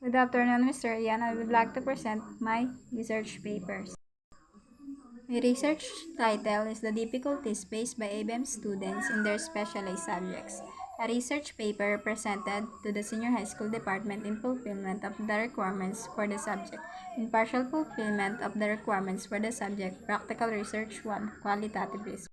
Good afternoon, Mr. Ian. I would like to present my research papers. My research title is The Difficulties Faced by ABM Students in Their Specialized Subjects, a research paper presented to the Senior High School Department in fulfillment of the requirements for the subject. In partial fulfillment of the requirements for the subject, Practical Research 1, Qualitative Research.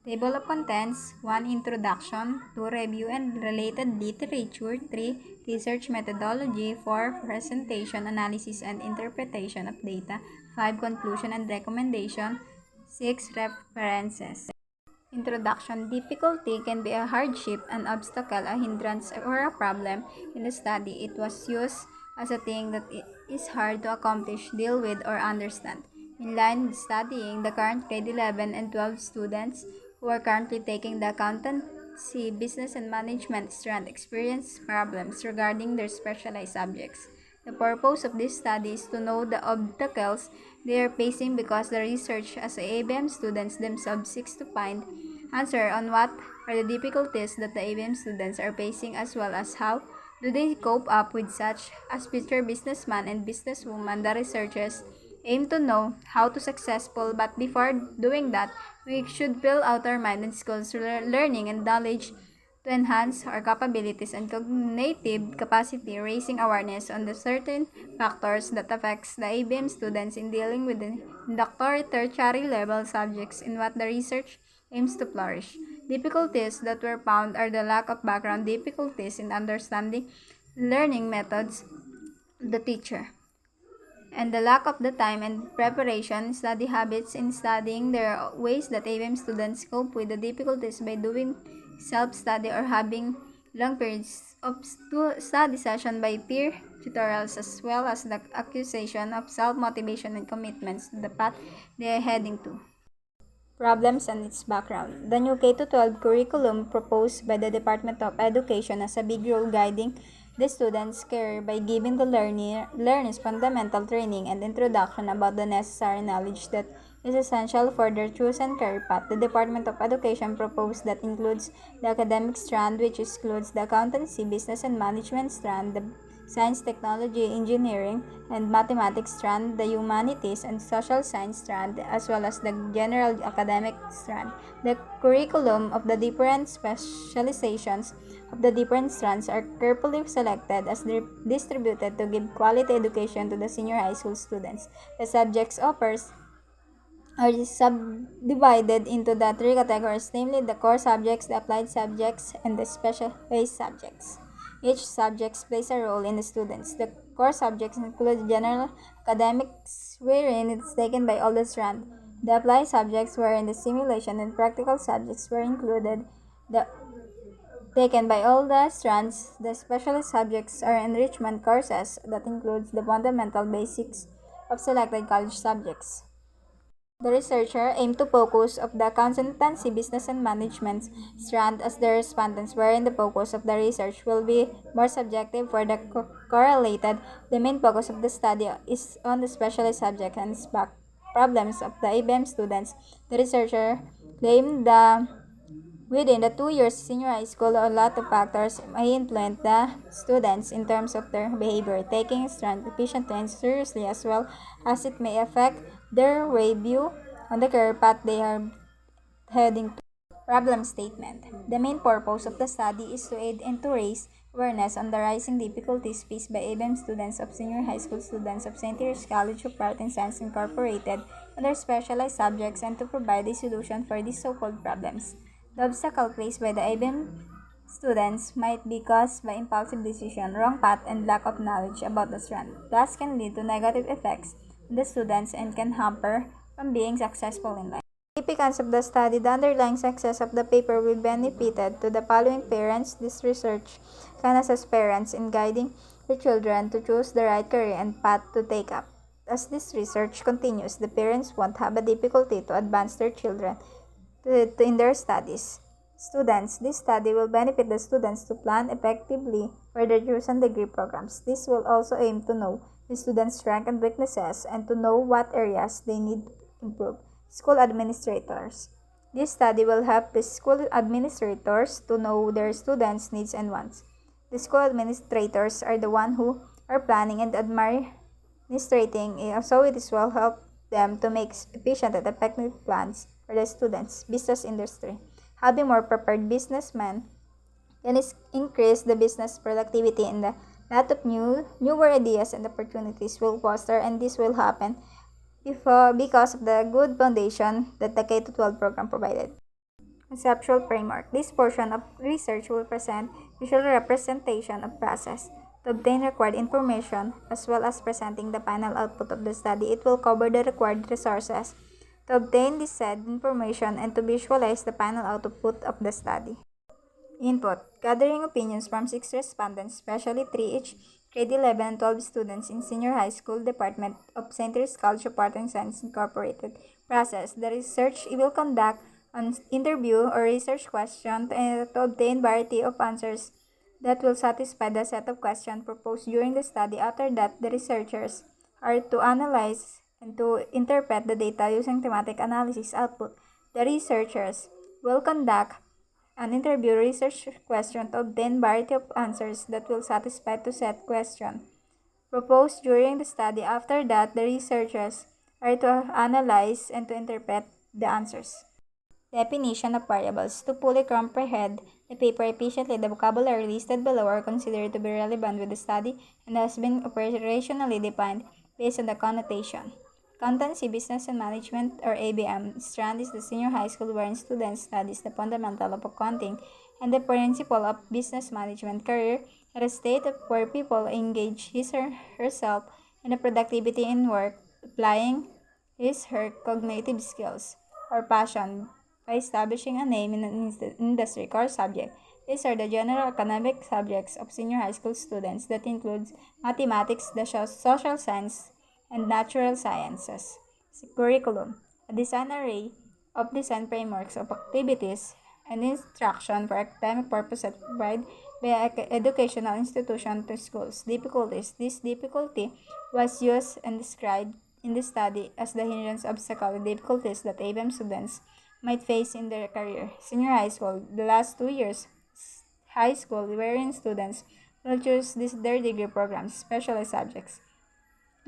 Table of Contents 1. Introduction 2. Review and related literature 3. Research methodology 4. Presentation, analysis, and interpretation of data 5. Conclusion and recommendation 6. References. Introduction. Difficulty can be a hardship, an obstacle, a hindrance, or a problem in the study. It was used as a thing that it is hard to accomplish, deal with, or understand. In line with studying, the current grade 11 and 12 students who are currently taking the accountancy, business, and management strand experience problems regarding their specialized subjects. The purpose of this study is to know the obstacles they are facing because the research as ABM students themselves seeks to find answer on what are the difficulties that the ABM students are facing as well as how do they cope up with such. As future businessman and businesswoman, the researchers aim to know how to successful, but before doing that, we should fill out our mind and skills learning and knowledge to enhance our capabilities and cognitive capacity, raising awareness on the certain factors that affects the ABM students in dealing with the introductory tertiary level subjects in what the research aims to flourish. Difficulties that were found are the lack of background, difficulties in understanding learning methods of the teacher, and the lack of the time and preparation, study habits in studying. There are ways that ABM students cope with the difficulties by doing self-study or having long periods of study session by peer tutorials, as well as the accusation of self-motivation and commitments to the path they are heading to. Problems and its background. The new K-12 curriculum proposed by the Department of Education has a big role guiding the students' career by giving the learners fundamental training and introduction about the necessary knowledge that is essential for their chosen career path. The Department of Education proposed that includes the academic strand, which includes the accountancy, business and management strand, the science, technology, engineering, and mathematics strand, the humanities and social science strand, as well as the general academic strand. The curriculum of the different specializations of the different strands are carefully selected as distributed to give quality education to the senior high school students. The subjects offers are subdivided into the three categories, namely the core subjects, the applied subjects, and the specialized subjects. Each subject plays a role in the students. The core subjects include general academics, wherein it is taken by all the strand. The applied subjects, wherein the simulation and practical subjects were included, the taken by all the strands. The specialist subjects are enrichment courses that includes the fundamental basics of selected college subjects. The researcher aimed to focus of the accountancy, business, and management strand as the respondents, wherein the focus of the research will be more subjective for the correlated. The main focus of the study is on the specialized subject and problems of the ABM students. The researcher claimed that within the 2 years senior high school, a lot of factors may influence the students in terms of their behavior, taking strand efficiently and seriously, as well as it may affect their way view on the career path they are heading to. Problem statement. The main purpose of the study is to aid and to raise awareness on the rising difficulties faced by ABM students of senior high school students of St. Teresa's College of Art and Science Incorporated on their specialized subjects and to provide a solution for these so-called problems. The obstacle faced by the ABM students might be caused by impulsive decision, wrong path, and lack of knowledge about the strand. Thus can lead to negative effects on the students and can hamper from being successful in life. Significance of the study. The underlying success of the paper will benefited to the following parents. This research can assist parents in guiding their children to choose the right career and path to take up. As this research continues, the parents won't have a difficulty to advance their children in their studies. Students. This study will benefit the students to plan effectively for their chosen degree programs. This will also aim to know the students' strengths and weaknesses and to know what areas they need to improve. School administrators. This study will help the school administrators to know their students' needs and wants. The school administrators are the one who or planning and administrating, so it is will help them to make efficient and effective plans for the students' business industry. Having more prepared businessmen can increase the business productivity and the lot of newer ideas and opportunities will foster, and this will happen because of the good foundation that the K-12 program provided. Conceptual framework. This portion of research will present visual representation of process to obtain required information as well as presenting the final output of the study. It will cover the required resources to obtain this said information and to visualize the final output of the study. Input. Gathering opinions from 6 respondents, especially 3 each grade 11 and 12 students in senior high school department of St. Teresa's College of Art and Science Incorporated. Process. The research will conduct an interview or research question to obtain variety of answers that will satisfy the set of questions proposed during the study. After that, the researchers are to analyze and to interpret the data using thematic analysis output. The researchers will conduct an interview research question to obtain variety of answers that will satisfy to set question proposed during the study. After that, the researchers are to analyze and to interpret the answers. Definition of variables. To fully comprehend the paper efficiently, the vocabulary listed below are considered to be relevant with the study and has been operationally defined based on the connotation. Accountancy, Business and Management, or ABM, strand is the senior high school wherein students studies the fundamental of accounting and the principle of business management. Career, at a state where people engage his or herself in the productivity in work, applying his/her cognitive skills or passion by establishing a name in an industry. Core subject. These are the general academic subjects of senior high school students that includes mathematics, the social science, and natural sciences. Curriculum. A design array of design frameworks of activities and instruction for academic purposes provided by educational institution to schools. Difficulties. This difficulty was used and described in the study as the hindrance obstacle difficulties that ABM students might face in their career. Senior high school. The last 2 years high school wherein students will choose their degree programs, specialized subjects.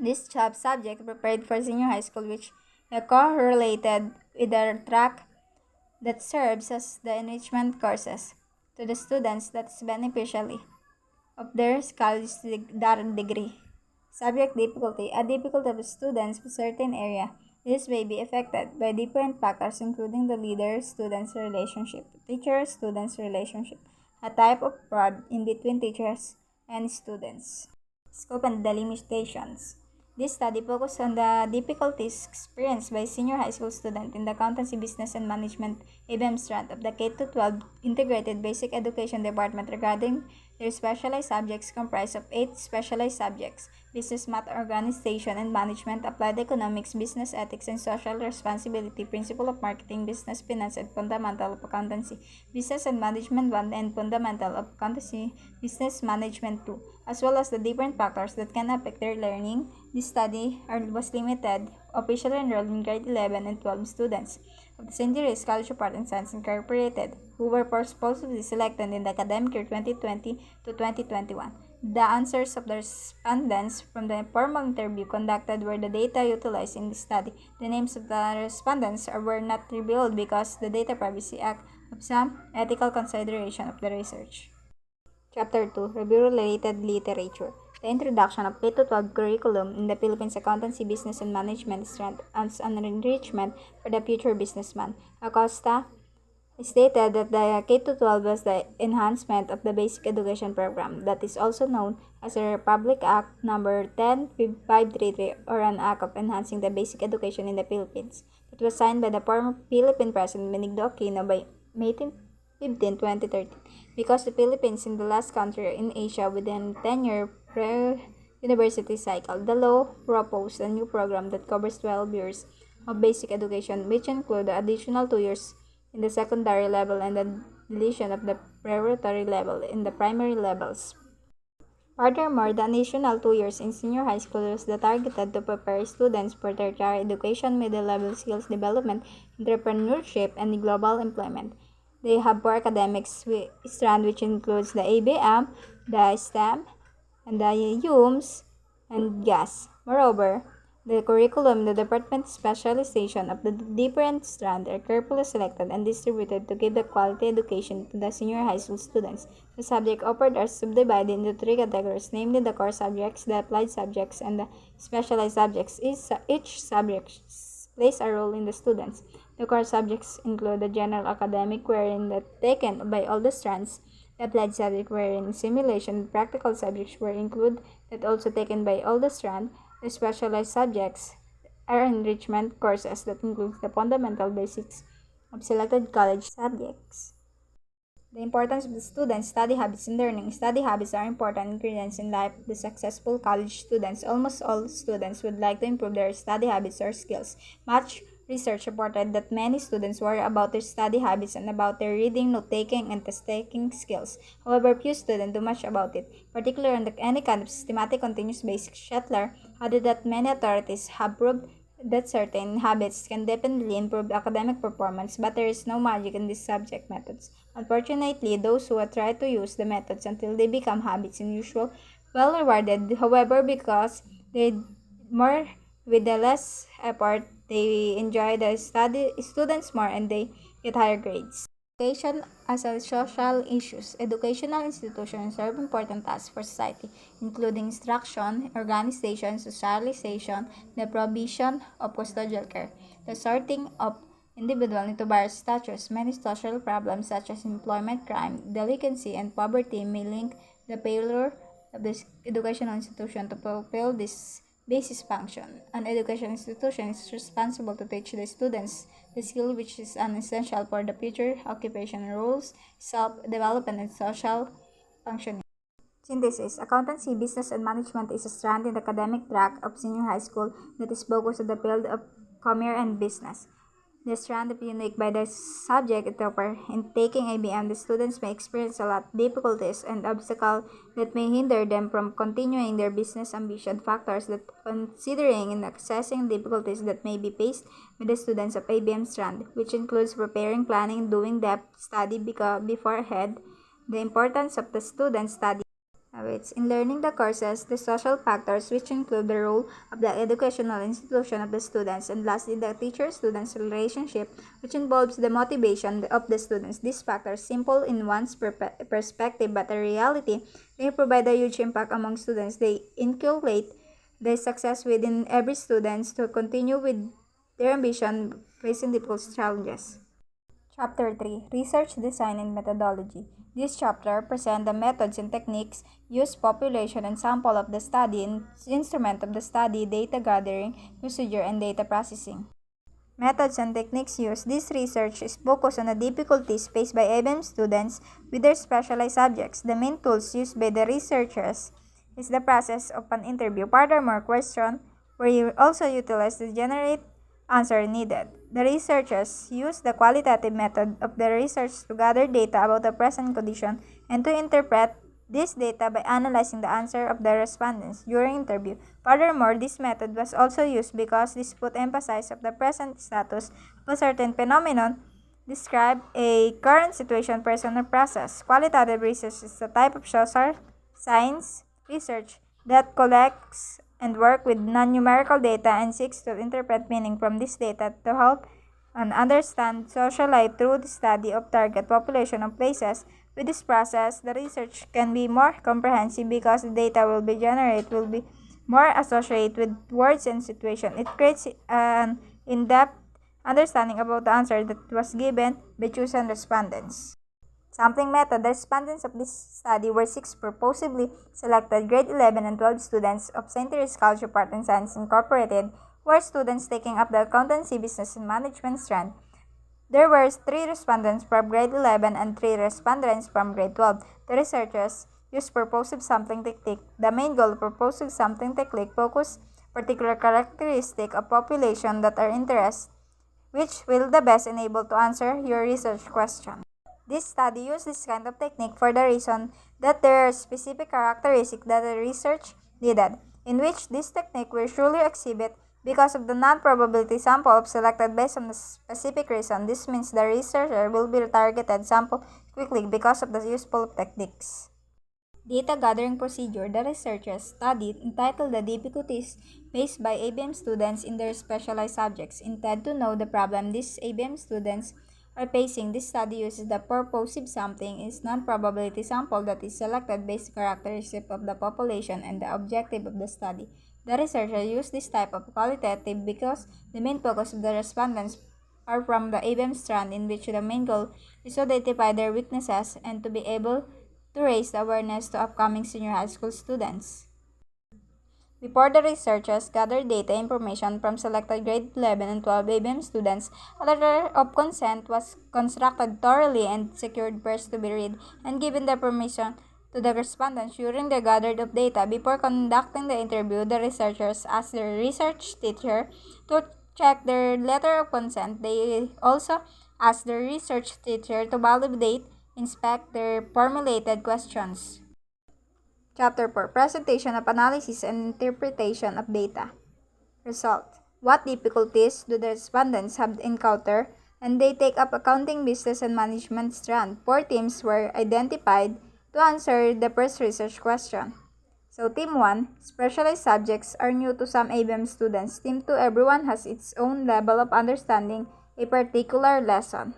This subject prepared for senior high school, which is correlated with the track that serves as the enrichment courses to the students that is beneficially of their college degree. Subject difficulty. A difficulty of students in a certain area. This may be affected by different factors including the leader-students relationship, teacher-students relationship, a type of fraud in between teachers and students. Scope and delimitations. This study focused on the difficulties experienced by senior high school students in the Accountancy, Business and Management ABM strand of the K-12 Integrated Basic Education Department regarding their specialized subjects comprised of 8 specialized subjects: Business, Math, Organization and Management, Applied Economics, Business Ethics and Social Responsibility, Principle of Marketing, Business Finance, and Fundamental of Accountancy, Business and Management 1, and Fundamental of Accountancy, Business Management 2, as well as the different factors that can affect their learning. This study was limited, officially enrolled in grade 11 and 12 students of the St. Teresa's College of Art and Science Incorporated, who were supposedly selected in the academic year 2020 to 2021. The answers of the respondents from the formal interview conducted were the data utilized in the study. The names of the respondents were not revealed because the Data Privacy Act of some ethical consideration of the research. Chapter 2. Review-related literature. The introduction of K-12 curriculum in the Philippines Accountancy, Business and Management strand as an enrichment for the future businessman. Acosta stated that the K-12 was the enhancement of the basic education program that is also known as the Republic Act No. 10533, or an act of enhancing the basic education in the Philippines. It was signed by the former Philippine President Benigno Aquino by May 15, 2013. Because the Philippines is the last country in Asia within a 10-year pre-university cycle, the law proposed a new program that covers 12 years of basic education, which include the additional 2 years in the secondary level and the deletion of the preparatory level in the primary levels. Furthermore, the additional 2 years in senior high school was targeted to prepare students for tertiary education, middle-level skills development, entrepreneurship, and global employment. They have 4 academics strand, which includes the ABM, the STEM, and the fumes and gas. Moreover, the curriculum, the department specialization of the different strands are carefully selected and distributed to give the quality education to the senior high school students. The subjects offered are subdivided into three categories, namely the core subjects, the applied subjects, and the specialized subjects. Each subject plays a role in the students. The core subjects include the general academic, wherein the taken by all the strands. The applied subject, wherein simulation and practical subjects were included, that also taken by all the strand. The specialized subjects are enrichment courses that includes the fundamental basics of selected college subjects. The importance of the students' study habits in learning. Study habits are important ingredients in life of the successful college students. Almost all students would like to improve their study habits or skills. Much research reported that many students worry about their study habits and about their reading, note-taking, and test-taking skills. However, few students do much about it, particularly in any kind of systematic continuous basic Shetler added that many authorities have proved that certain habits can definitely improve academic performance, but there is no magic in these subject methods. Unfortunately, those who try to use the methods until they become habits in usual well rewarded. However, because they more with the less effort, they enjoy the study students more and they get higher grades. Education as a social issues. Educational institutions serve important tasks for society, including instruction, organization, socialization, the provision of custodial care, the sorting of individuals into various status. Many social problems such as employment, crime, delinquency, and poverty may link the failure of the educational institution to fulfill this basis function. An educational institution is responsible to teach the students the skill which is an essential for the future occupation roles, self-development, and social functioning. Synthesis. Accountancy, business, and management is a strand in the academic track of senior high school that is focused on the field of commerce and business. The strand is unique by the subject topper. In taking ABM, the students may experience a lot of difficulties and obstacles that may hinder them from continuing their business ambition. Factors that considering in accessing difficulties that may be faced by the students of ABM strand, which includes preparing, planning, doing depth study beforehand, the importance of the student study habits. In learning the courses, the social factors which include the role of the educational institution of the students, and lastly the teacher-students relationship which involves the motivation of the students. These factors, simple in one's perspective but in reality, they provide a huge impact among students. They inculcate the success within every student to continue with their ambition facing difficult challenges. Chapter 3 Research Design and Methodology. This chapter presents the methods and techniques used, population and sample of the study, and instrument of the study, data gathering, procedure, and data processing. Methods and techniques used. This research is focused on the difficulties faced by ABM students with their specialized subjects. The main tools used by the researchers is the process of an interview. Furthermore, question where you also utilize to generate answer needed. The researchers use the qualitative method of the research to gather data about the present condition and to interpret this data by analyzing the answer of the respondents during interview. Furthermore, this method was also used because this put emphasis of the present status of a certain phenomenon, describe a current situation, person, or process. Qualitative research is a type of social science research that collects and work with non-numerical data and seeks to interpret meaning from this data to help and understand social life through the study of target population of places. With this process, the research can be more comprehensive because the data will be generated will be more associated with words and situation. It creates an in-depth understanding about the answer that was given by chosen respondents. Sampling method. The respondents of this study were 6 purposely selected grade 11 and 12 students of St. Therese College of Art and Science Incorporated, were students taking up the accountancy, business, and management strand. There were 3 respondents from grade 11 and 3 respondents from grade 12. The researchers used purposive sampling technique. The main goal of purposive sampling technique focus particular characteristic of population that are interest, which will the best enable to answer your research question. This study used this kind of technique for the reason that there are specific characteristics that the research needed, in which this technique will surely exhibit because of the non-probability sample selected based on the specific reason. This means the researcher will be targeted sample quickly because of the useful techniques. data gathering procedure the researchers studied, entitled The Difficulties Faced by ABM Students in Their Specialized Subjects, intend to know the problem these ABM students are facing. This study uses the purposive sampling is non-probability sample that is selected based characteristic of the population and the objective of the study. The researcher used this type of qualitative because the main focus of the respondents are from the ABM strand, in which the main goal is to identify their weaknesses and to be able to raise the awareness to upcoming senior high school students. Before the researchers gathered data information from selected grade 11 and 12 ABM students, a letter of consent was constructed thoroughly and secured first to be read and given the permission to the respondents during the gathered of data. Before conducting the interview, the researchers asked their research teacher to check their letter of consent. They also asked their research teacher to validate, inspect their formulated questions. Chapter 4: Presentation of Analysis and Interpretation of Data. Result: what difficulties do the respondents have encountered, and they take up accounting, business, and management strand. 4 teams were identified to answer the first research question. So Team 1, specialized subjects are new to some ABM students. Team 2, everyone has its own level of understanding a particular lesson.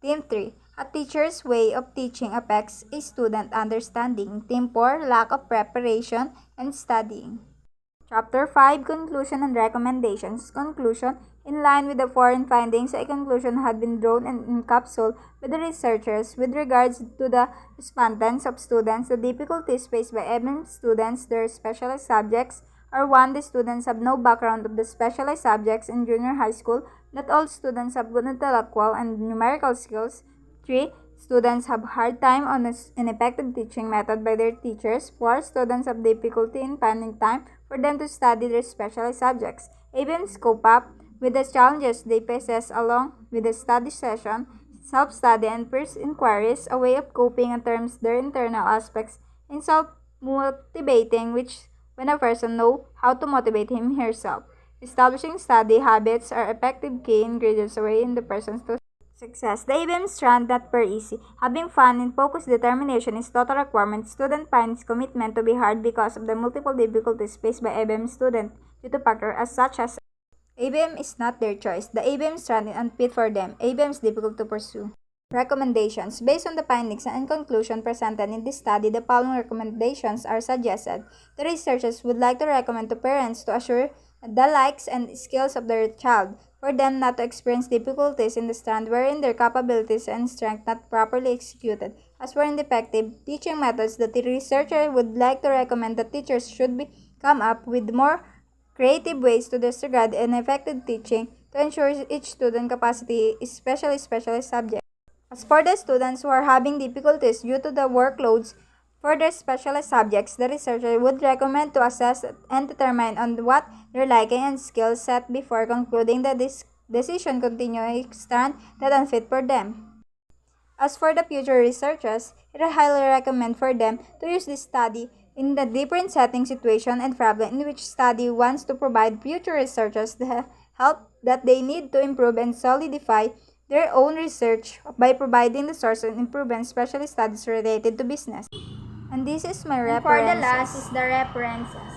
Team 3, a teacher's way of teaching affects a student understanding. Team 4, lack of preparation and studying. Chapter 5, Conclusion and Recommendations. Conclusion: in line with the foreign findings, a conclusion had been drawn and encapsulated by the researchers with regards to the respondents of students. The difficulties faced by ABM students, their specialized subjects, are 1. The students have no background of the specialized subjects in junior high school. Not all students have good intellectual and numerical skills. 3. Students have hard time on an effective teaching method by their teachers. 4. Students have difficulty in finding time for them to study their specialized subjects. ABMs cope up with the challenges they possess along with the study session, self-study, and peer inquiries, a way of coping in terms their internal aspects, and self-motivating, which when a person knows how to motivate him herself. Establishing study habits are effective key ingredients away in the person's to success. The ABM strand not per easy. Having fun and focused determination is total requirement. Student finds commitment to be hard because of the multiple difficulties faced by ABM student due to factors as such as ABM is not their choice. The ABM strand is unfit for them. ABM is difficult to pursue. Recommendations. Based on the findings and conclusion presented in this study, the following recommendations are suggested. The researchers would like to recommend to parents to assure the likes and skills of their child, for them not to experience difficulties in the strand wherein their capabilities and strength not properly executed. As for ineffective teaching methods, the researcher would like to recommend that teachers should come up with more creative ways to disregard ineffective teaching to ensure each student capacity, especially specialized subjects. As for the students who are having difficulties due to the workloads for their specialized subjects, the researcher would recommend to assess and determine on what their liking and skill set before concluding the decision continue a strand that unfit for them. As for the future researchers, it is highly recommend for them to use this study in the different setting, situation, and problem in which study wants to provide future researchers the help that they need to improve and solidify their own research by providing the source and improvement especially studies related to business. And this is my references. And for the last is the references.